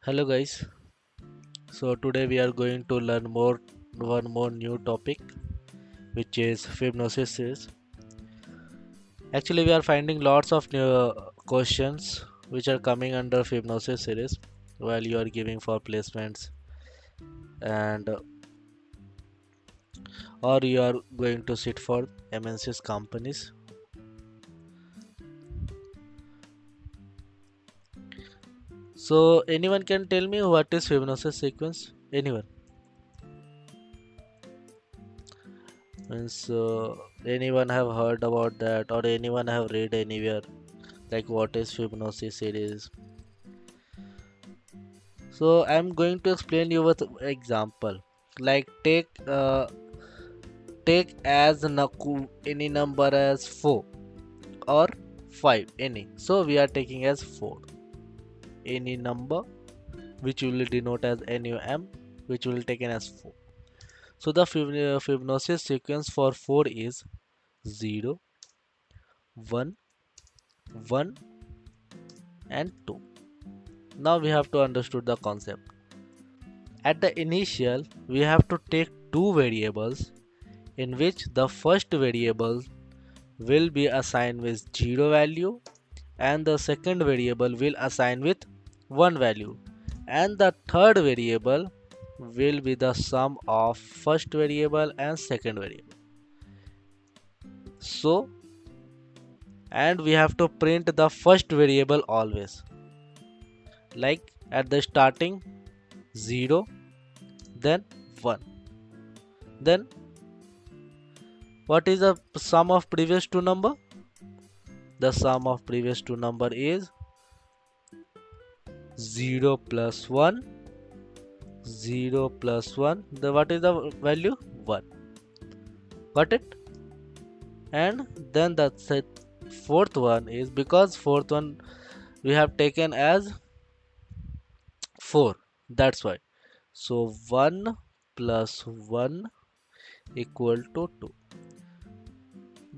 Hello guys. So today we are going to learn one more new topic, which is Fibonacci series. Actually we are finding lots of new questions which are coming under Fibonacci series while you are giving for placements and or you are going to sit for MNCs companies. So anyone can tell me what is Fibonacci sequence? Anyone? Means anyone have heard about that or anyone have read anywhere like what is Fibonacci series? So I'm going to explain you with example. Like take as any number as 4 or 5 any. So we are taking as 4 any number which will denote as NUM which will taken as 4. So the Fibonacci sequence for 4 is 0, 1, 1 and 2. Now we have to understood the concept. At the initial we have to take two variables in which the first variable will be assigned with 0 value and the second variable will assign with 1 value, and the third variable will be the sum of first variable and second variable. So and we have to print the first variable always, like at the starting 0, then 1, then what is the sum of previous two number? The sum of previous two number is 0 plus 1, 0 plus 1. What is the value? 1. Got it? And then the fourth one is, because fourth one we have taken as 4. That's why. So 1 plus 1 equal to 2.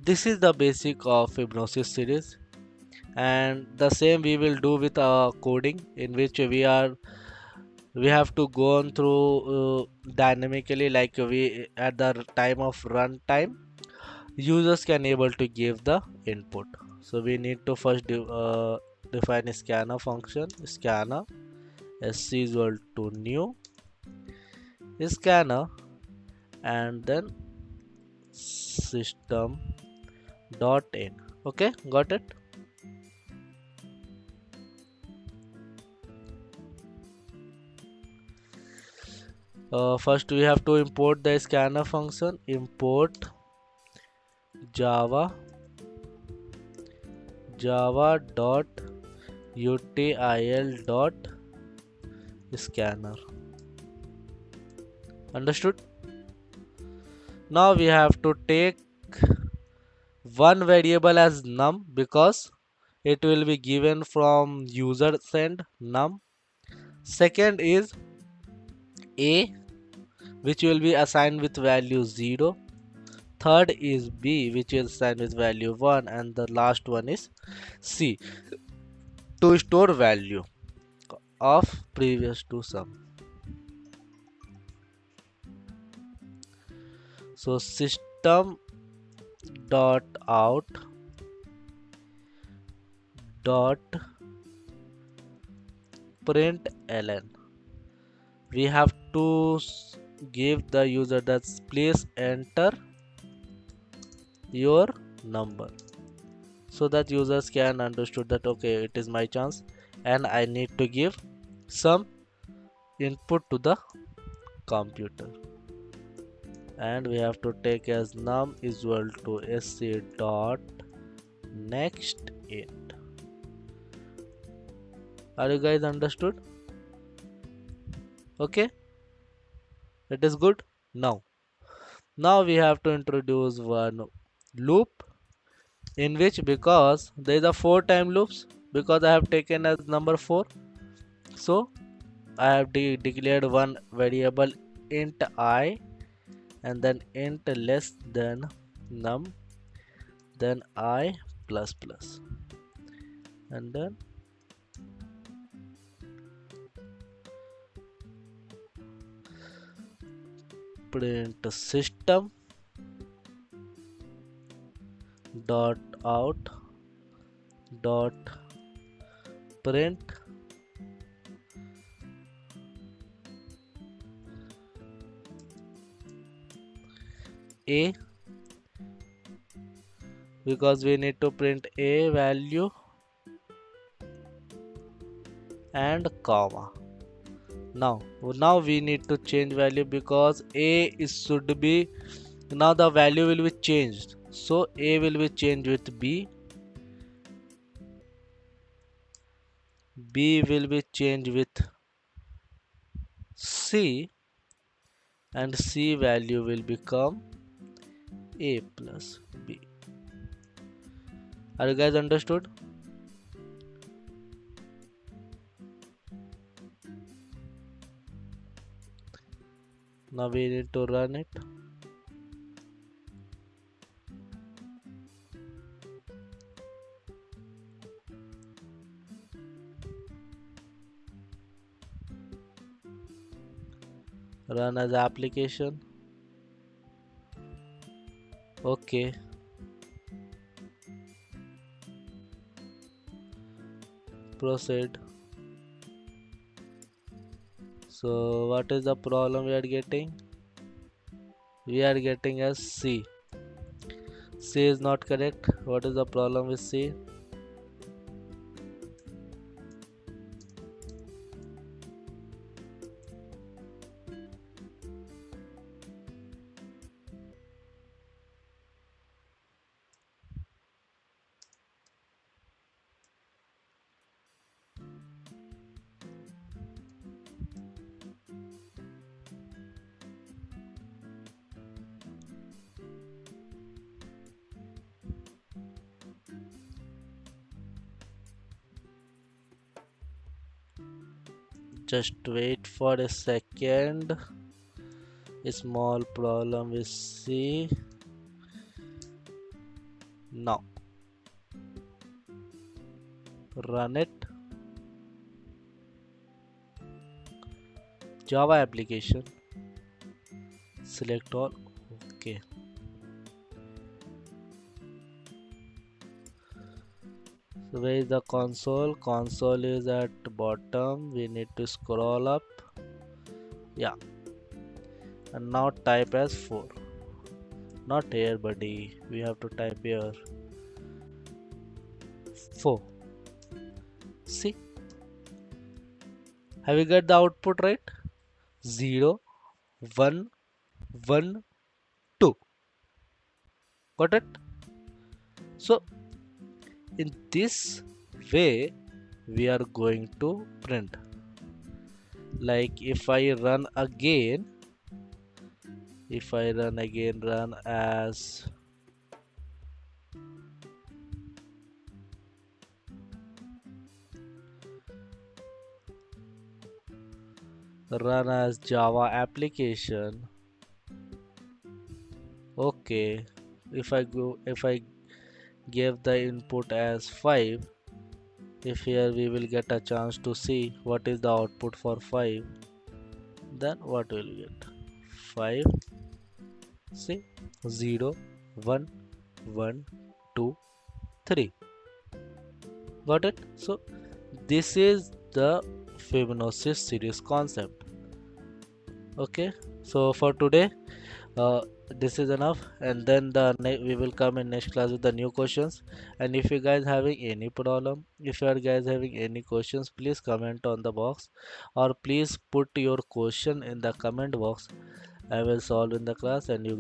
This is the basic of Fibonacci series, and the same we will do with coding, in which we have to go on through dynamically, like we at the time of run time users can able to give the input. So we need to first define a scanner function. Scanner sc is equal to new scanner and then system dot in. Okay, got it? First we have to import the scanner function. Import java dot util dot scanner. Understood? Now we have to take one variable as num because it will be given from user send num. Second is a, which will be assigned with value 0. Third is b, which is assigned with value 1, and the last one is c, to store value of previous to sum. So system dot out dot println, we have to give the user that please enter your number, so that users can understood that okay, it is my chance and I need to give some input to the computer. And we have to take as num is equal to sc dot next int. Are you guys understood? Okay, it is good. Now we have to introduce one loop, in which, because there is a 4 time loops, because I have taken as number 4, so I have declared one variable int I and then int less than num, then I plus plus, and then print system dot out dot print a, because we need to print a value and comma. Now we need to change value because a is should be, now the value will be changed, so a will be changed with b will be changed with c, and c value will become a plus b. Are you guys understood? Now we need to run it. Run as application. Okay. Proceed. So what is the problem we are getting? We are getting as C. C is not correct. What is the problem with C? Just wait for a second. A small problem with C. Now run it. Java application. Select all. Okay. So where is the console? Console is at bottom. We need to scroll up. Yeah. And now type as 4. Not here, buddy. We have to type here 4. See? Have you got the output right? 0, 1, 1, 2. Got it? So in this way we are going to print. Like if I run again, run as Java application. Okay, if I give the input as 5, if here we will get a chance to see what is the output for 5, then what will we get? 5, see, 0, 1, 1, 2, 3. Got it? So this is the Fibonacci series concept. Okay, so for today this is enough, and then we will come in next class with the new questions. And if you guys having any problem, if you are guys having any questions, please comment on the box, or please put your question in the comment box. I will solve in the class, and you